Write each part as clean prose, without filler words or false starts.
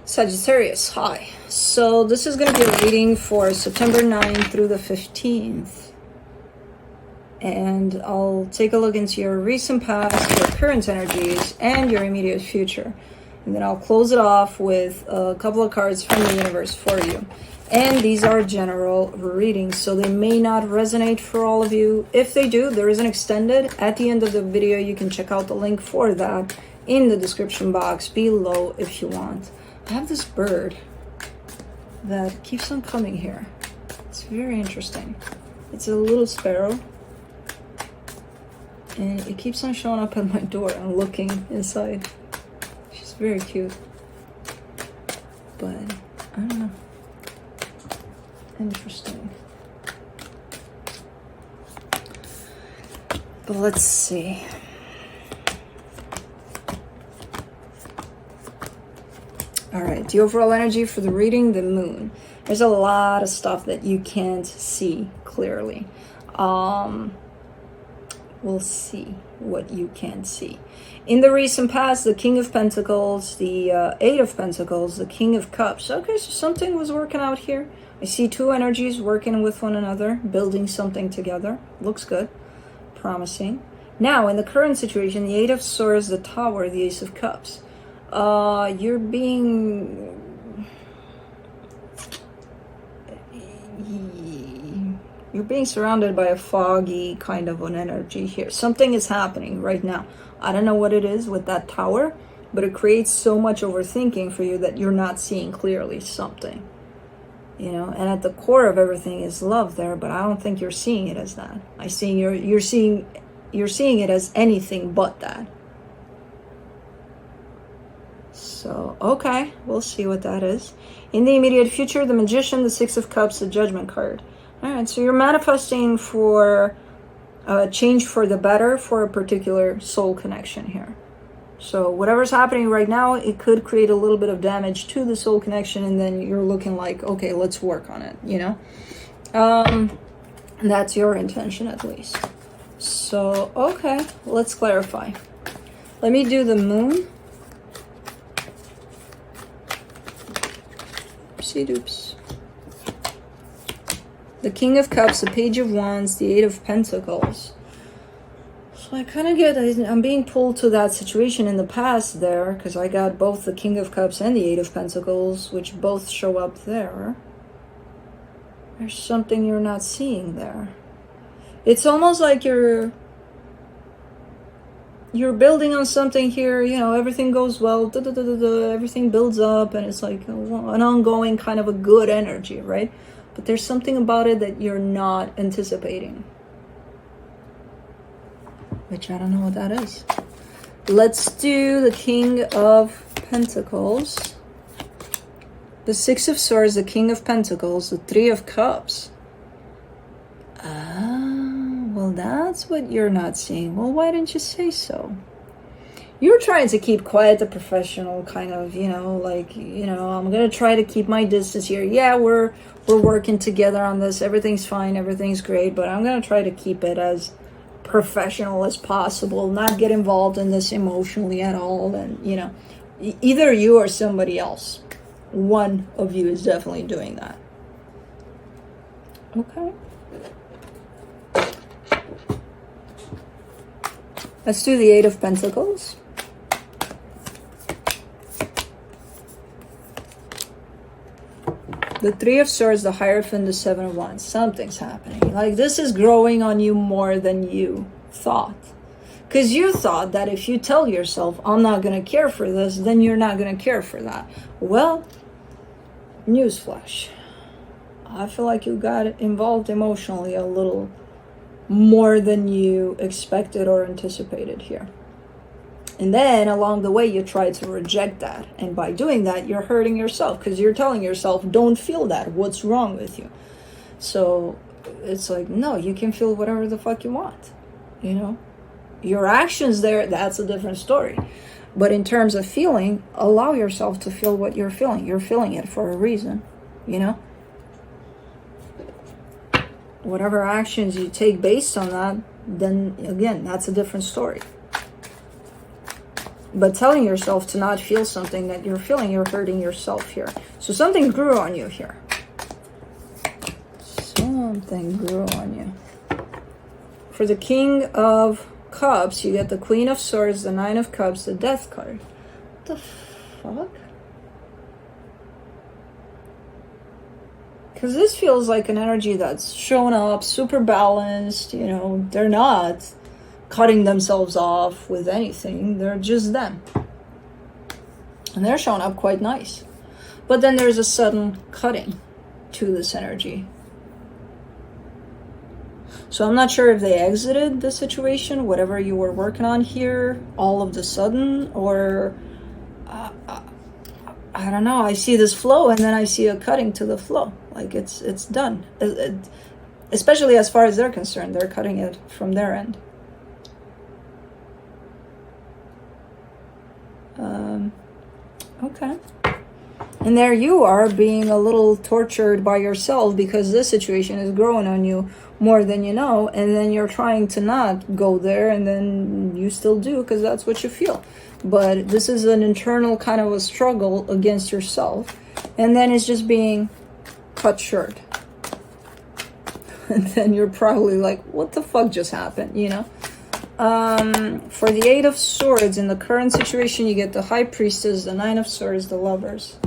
Sagittarius, hi. So this is going to be a reading for September 9th through the 15th. And I'll take a look into your recent past, your current energies, and your immediate future. And then I'll close it off with a couple of cards from the universe for you. And these are general readings, so they may not resonate for all of you. If they do, there is an extended. At the end of the video, you can check out the link for that in the description box below if you want. I have this bird that keeps on coming here. It's very interesting. It's a little sparrow. And it keeps on showing up at my door and looking inside. She's very cute. But, I don't know. Interesting. But let's see. All right, the overall energy for the reading, the moon. There's a lot of stuff that you can't see clearly. We'll see what you can see. In the recent past, the King of Pentacles, the Eight of Pentacles, the King of Cups. Okay, so something was working out here. I see two energies working with one another, building something together. Looks good. Promising. Now, in the current situation, the Eight of Swords, the Tower, the Ace of Cups. You're being surrounded by a foggy kind of an energy here. Something is happening right now. I don't know what it is with that tower, but it creates so much overthinking for you that you're not seeing clearly something. You know, and at the core of everything is love there, but I don't think you're seeing it as that. I see you're seeing it as anything but that. So, okay, we'll see what that is. In the immediate future, the Magician, the Six of Cups, the Judgment card. All right, so you're manifesting for a change for the better for a particular soul connection here. So whatever's happening right now, it could create a little bit of damage to the soul connection, and then you're looking like, okay, let's work on it, you know? That's your intention at least. So, okay, let's clarify. Let me do the moon. Oopsie-doops. The King of Cups, the Page of Wands, the Eight of Pentacles. So I kind of get, I'm being pulled to that situation in the past there, because I got both the King of Cups and the Eight of Pentacles, which both show up there. There's something you're not seeing there. It's almost like you're building on something here, you know, everything goes well, everything builds up, and it's like an ongoing kind of a good energy, right? But there's something about it that you're not anticipating, which I don't know what that is. Let's do the King of Pentacles, the Six of Swords, the King of Pentacles, the Three of Cups. Well, that's what you're not seeing. Well, why didn't you say so? You're trying to keep quiet, the professional kind of, you know, like, you know, I'm going to try to keep my distance here. Yeah, we're working together on this. Everything's fine. Everything's great. But I'm going to try to keep it as professional as possible, not get involved in this emotionally at all. And, you know, either you or somebody else. One of you is definitely doing that. Okay. Let's do the Eight of Pentacles. The Three of Swords, the Hierophant, the Seven of Wands. Something's happening. Like this is growing on you more than you thought. Because you thought that if you tell yourself, I'm not going to care for this, then you're not going to care for that. Well, newsflash. I feel like you got involved emotionally a little more than you expected or anticipated here. And then along the way, you try to reject that. And by doing that, you're hurting yourself because you're telling yourself, don't feel that. What's wrong with you? So it's like, no, you can feel whatever the fuck you want. You know, your actions there, that's a different story. But in terms of feeling, allow yourself to feel what you're feeling. You're feeling it for a reason, you know? Whatever actions you take based on that, then again, that's a different story. But telling yourself to not feel something that you're feeling, you're hurting yourself here. So something grew on you here. Something grew on you. For the King of Cups, you get the Queen of Swords, the Nine of Cups, the Death card. What the fuck? Because this feels like an energy that's shown up super balanced. You know, they're not cutting themselves off with anything. They're just them. And they're showing up quite nice. But then there's a sudden cutting to this energy. So I'm not sure if they exited the situation, whatever you were working on here, all of the sudden, or I don't know. I see this flow and then I see a cutting to the flow. Like it's done. Especially as far as they're concerned, they're cutting it from their end. Okay. And there you are being a little tortured by yourself because this situation is growing on you more than you know, and then you're trying to not go there, and then you still do because that's what you feel. But this is an internal kind of a struggle against yourself, and then it's just being cut short. And then you're probably like, what the fuck just happened, you know? For the Eight of Swords, in the current situation, you get the High Priestess, the Nine of Swords, the Lovers.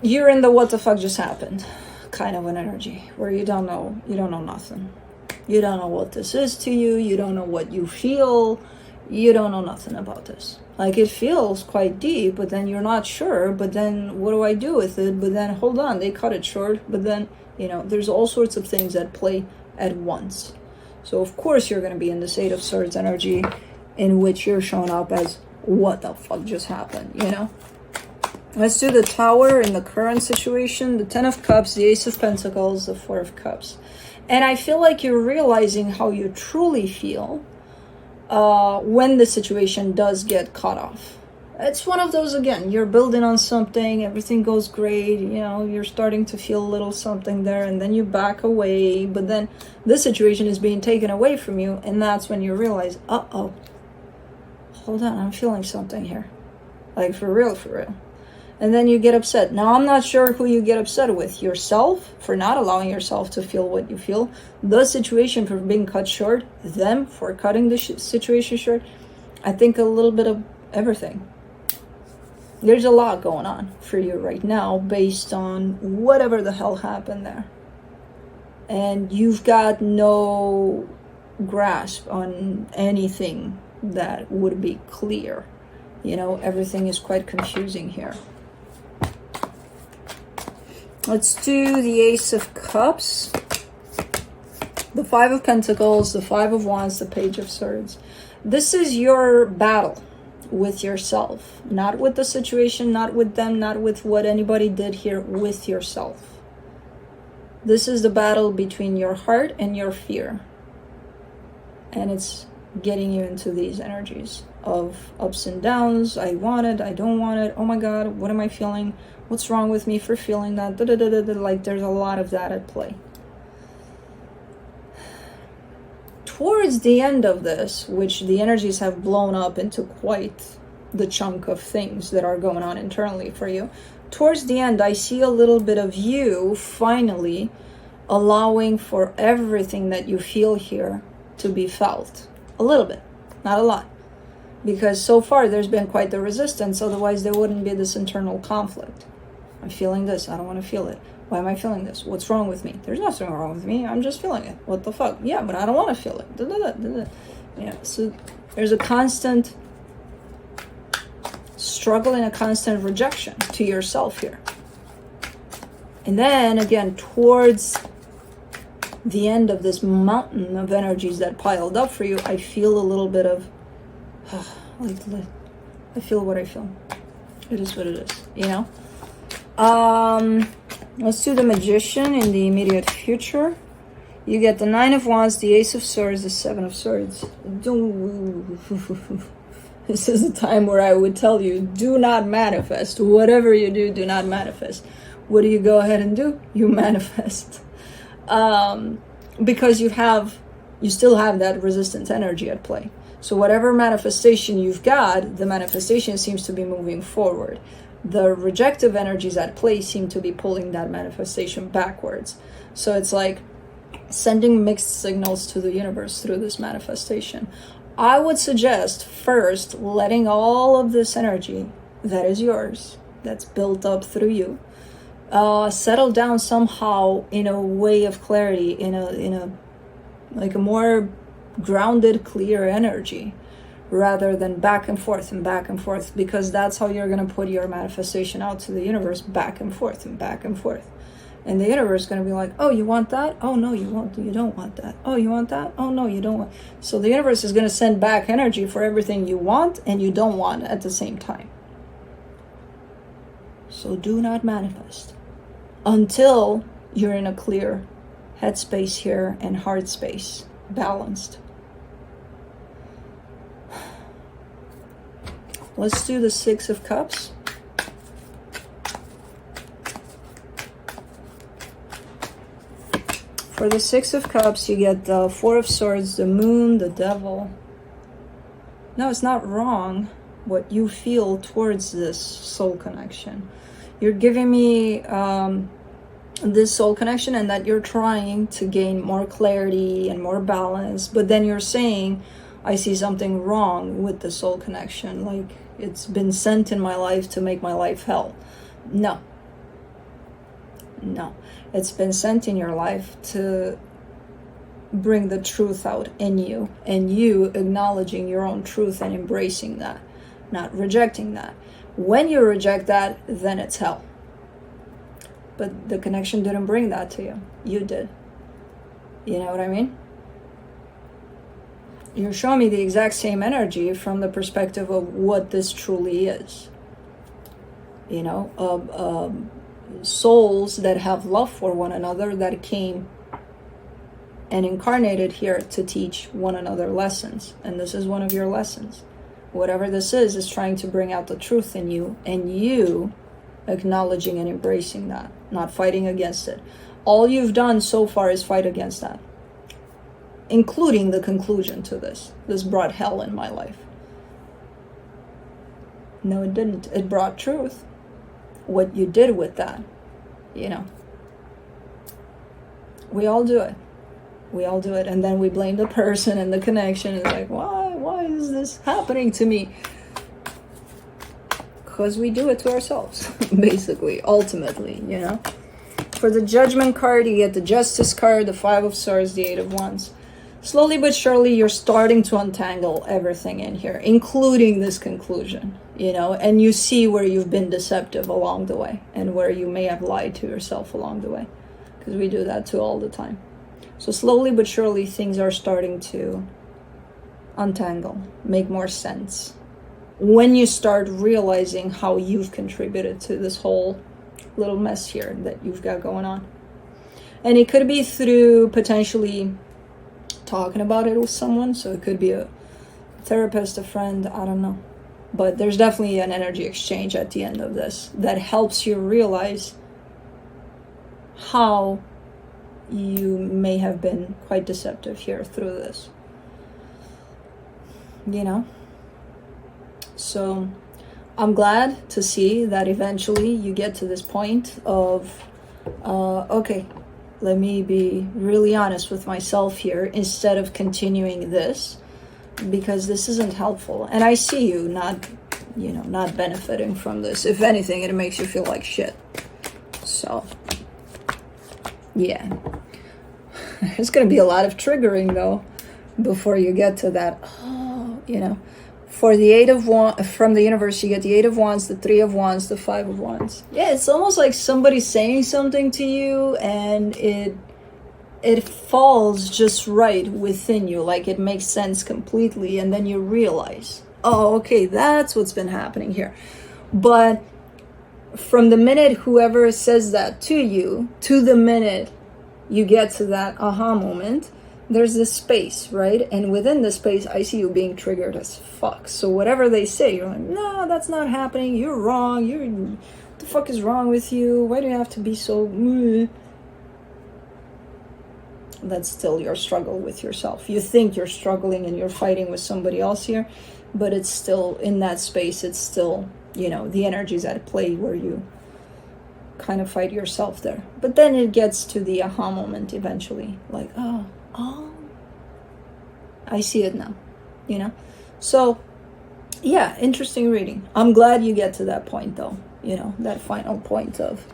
You're in the what the fuck just happened kind of an energy where you don't know nothing. You don't know what this is to you. You don't know what you feel. You don't know nothing about this. Like, it feels quite deep, but then you're not sure. But then what do I do with it? But then hold on, they cut it short. But then, you know, there's all sorts of things at play at once. So of course you're going to be in this Eight of Swords energy in which you're showing up as what the fuck just happened, you know? Let's do the Tower in the current situation, the Ten of Cups, the Ace of Pentacles, the Four of Cups. And I feel like you're realizing how you truly feel when the situation does get cut off. It's one of those, again, you're building on something, everything goes great, you know, you're starting to feel a little something there, and then you back away, but then this situation is being taken away from you, and that's when you realize, uh-oh, hold on, I'm feeling something here. Like, for real, for real. And then you get upset. Now, I'm not sure who you get upset with. Yourself, for not allowing yourself to feel what you feel. The situation for being cut short. Them, for cutting the situation short. I think a little bit of everything. There's a lot going on for you right now based on whatever the hell happened there. And you've got no grasp on anything that would be clear. You know, everything is quite confusing here. Let's do the Ace of Cups, the Five of Pentacles, the Five of Wands, the Page of Swords. This is your battle with yourself, not with the situation, not with them, not with what anybody did here, with yourself. This is the battle between your heart and your fear. And it's getting you into these energies of ups and downs. I want it, I don't want it. Oh my God, what am I feeling? What's wrong with me for feeling that? Like, there's a lot of that at play. Towards the end of this, which the energies have blown up into quite the chunk of things that are going on internally for you, towards the end, I see a little bit of you finally allowing for everything that you feel here to be felt. A little bit, not a lot. Because so far there's been quite the resistance, otherwise there wouldn't be this internal conflict. I'm feeling this, I don't want to feel it. Why am I feeling this? What's wrong with me? There's nothing wrong with me, I'm just feeling it. What the fuck? Yeah, but I don't want to feel it. Yeah, so there's a constant struggle and a constant rejection to yourself here. And then again, towards the end of this mountain of energies that piled up for you, I feel a little bit of, I feel what I feel. It is what it is, you know? Let's do the Magician in the immediate future. You get the Nine of Wands, the Ace of Swords, the Seven of Swords. This is a time where I would tell you, do not manifest. Whatever you do, do not manifest. What do you go ahead and do? You manifest. Because you still have that resistance energy at play. So whatever manifestation you've got, the manifestation seems to be moving forward. The rejective energies at play seem to be pulling that manifestation backwards. So it's like sending mixed signals to the universe through this manifestation. I would suggest first letting all of this energy that is yours, that's built up through you, settle down somehow in a way of clarity, in a like a more grounded, clear energy, rather than back and forth and back and forth, because that's how you're going to put your manifestation out to the universe, back and forth and back and forth. And the universe is going to be like, oh, you want that? Oh, no, you don't want that. Oh, you want that? Oh, no, you don't want. So the universe is going to send back energy for everything you want and you don't want at the same time. So do not manifest until you're in a clear headspace here and heart space, balanced. Let's do the Six of Cups. For the Six of Cups, you get the Four of Swords, the Moon, the Devil. No, it's not wrong what you feel towards this soul connection. You're giving me this soul connection, and that you're trying to gain more clarity and more balance, but then you're saying, I see something wrong with the soul connection, like it's been sent in my life to make my life hell. No, it's been sent in your life to bring the truth out in you, and you acknowledging your own truth and embracing that, not rejecting that. When you reject that, then it's hell. But the connection didn't bring that to you. You did. You know what I mean? You're showing me the exact same energy from the perspective of what this truly is. You know, souls that have love for one another, that came and incarnated here to teach one another lessons. And this is one of your lessons. Whatever this is trying to bring out the truth in you, and you acknowledging and embracing that, not fighting against it. All you've done so far is fight against that, including the conclusion to this. This brought hell in my life. No, it didn't. It brought truth. What you did with that, you know. We all do it. We all do it. And then we blame the person and the connection. It's like, why is this happening to me? Because we do it to ourselves, basically, ultimately, you know. For the Judgment card, you get the Justice card, the Five of Swords, the Eight of Wands. Slowly but surely, you're starting to untangle everything in here, including this conclusion, you know, and you see where you've been deceptive along the way and where you may have lied to yourself along the way, because we do that too all the time. So slowly but surely, things are starting to untangle, make more sense. When you start realizing how you've contributed to this whole little mess here that you've got going on. And it could be through potentially talking about it with someone. So it could be a therapist, a friend, I don't know. But there's definitely an energy exchange at the end of this that helps you realize how you may have been quite deceptive here through this. You know? So I'm glad to see that eventually you get to this point of, okay, let me be really honest with myself here instead of continuing this, because this isn't helpful. And I see you not benefiting from this. If anything, it makes you feel like shit. So, yeah. There's going to be a lot of triggering, though, before you get to that, you know. For the Eight of Wands, from the universe, you get the Eight of Wands, the Three of Wands, the Five of Wands. Yeah, it's almost like somebody's saying something to you and it falls just right within you, like it makes sense completely, and then you realize, oh, okay, that's what's been happening here. But from the minute whoever says that to you, to the minute you get to that aha moment, there's this space, right? And within the space, I see you being triggered as fuck. So whatever they say, you're like, no, that's not happening. You're wrong. What the fuck is wrong with you? Why do you have to be so... that's still your struggle with yourself. You think you're struggling and you're fighting with somebody else here, but it's still in that space. It's still, you know, the energies at play where you kind of fight yourself there. But then it gets to the aha moment eventually, like, oh, I see it now, you know. So yeah, interesting reading. I'm glad you get to that point though, you know, that final point of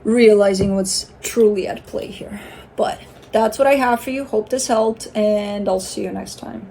realizing what's truly at play here. But that's what I have for you. Hope this helped, and I'll see you next time.